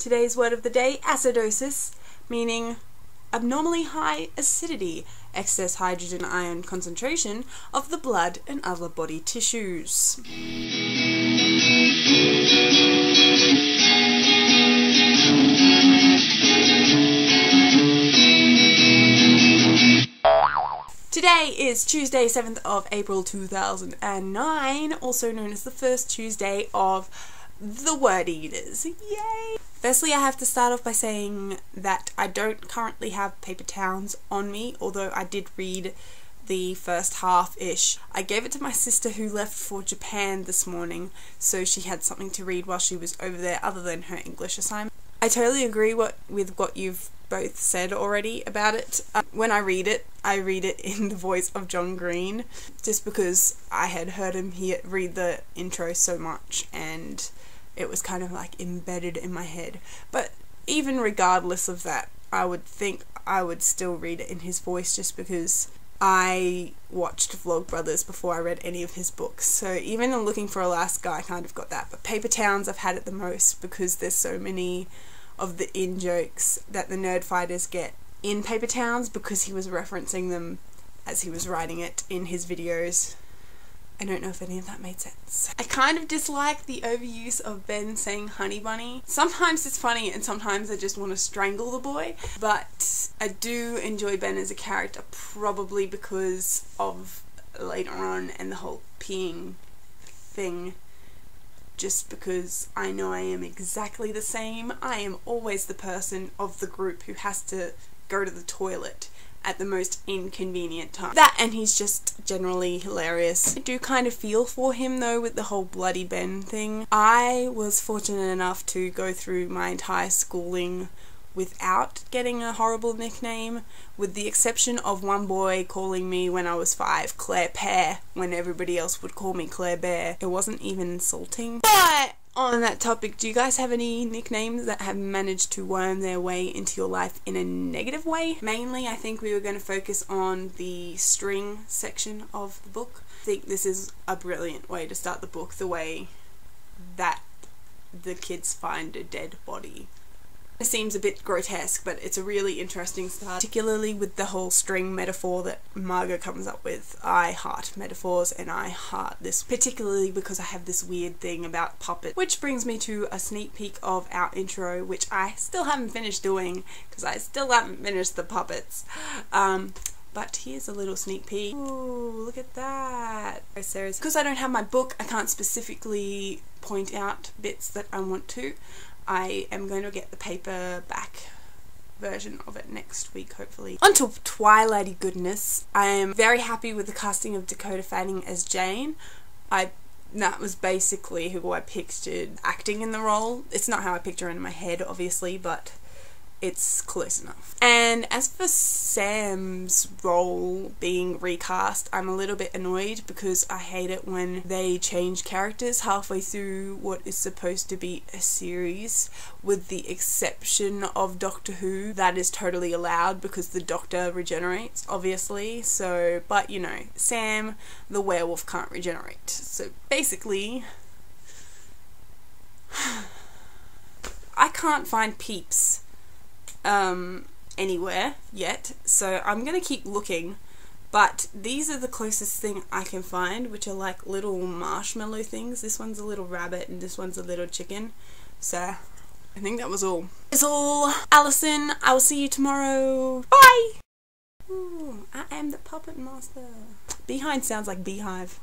Today's word of the day, acidosis, meaning abnormally high acidity, excess hydrogen ion concentration of the blood and other body tissues. Today is Tuesday, 7th of April 2009, also known as the first Tuesday of TheWordEaters. Yay! Firstly, I have to start off by saying that I don't currently have paper towns on me, although I did read the first half-ish. I gave it to my sister who left for Japan this morning, so she had something to read while she was over there other than her English assignment. I totally agree with what you've both said already about it. When I read it in the voice of John Green, just because I had heard him read the intro so much and it was kind of like embedded in my head. But even regardless of that, I would think I would still read it in his voice just because I watched Vlogbrothers before I read any of his books. So even in Looking for Alaska, I kind of got that. But Paper Towns I've had it the most because there's so many of the in-jokes that the nerd fighters get in Paper Towns because he was referencing them as he was writing it in his videos. I don't know if any of that made sense. I kind of dislike the overuse of Ben saying honey bunny. Sometimes it's funny and sometimes I just want to strangle the boy, but I do enjoy Ben as a character, probably because of later on and the whole peeing thing. Just because I know I am exactly the same. I am always the person of the group who has to go to the toilet at the most inconvenient time. That, and he's just generally hilarious. I do kind of feel for him though with the whole Bloody Ben thing. I was fortunate enough to go through my entire schooling without getting a horrible nickname, with the exception of one boy calling me when I was 5 Claire Pear when everybody else would call me Claire Bear. It wasn't even insulting. But on that topic, do you guys have any nicknames that have managed to worm their way into your life in a negative way? Mainly, I think we were going to focus on the string section of the book. I think this is a brilliant way to start the book, the way that the kids find a dead body. It seems a bit grotesque, but it's a really interesting start, particularly with the whole string metaphor that Margot comes up with. I heart metaphors, and I heart this, particularly because I have this weird thing about puppets. Which brings me to a sneak peek of our intro, which I still haven't finished doing, because I still haven't finished the puppets. But here's a little sneak peek. Ooh, look at that. Because I don't have my book, I can't specifically point out bits that I want to. I am going to get the paperback version of it next week, hopefully. On to Twilighty goodness. I am very happy with the casting of Dakota Fanning as Jane. That was basically who I pictured acting in the role. It's not how I picture her in my head, obviously, but it's close enough. And as for Sam's role being recast, I'm a little bit annoyed because I hate it when they change characters halfway through what is supposed to be a series, with the exception of Doctor Who. That is totally allowed because the Doctor regenerates, obviously. So, but you know, Sam the werewolf can't regenerate. So basically, I can't find peeps anywhere yet, so I'm gonna keep looking, but these are the closest thing I can find, which are like little marshmallow things. This one's a little rabbit and this one's a little chicken. So I think that was all. That's all. Alison, I will see you tomorrow. Bye! Ooh, I am the puppet master. Behind sounds like beehive.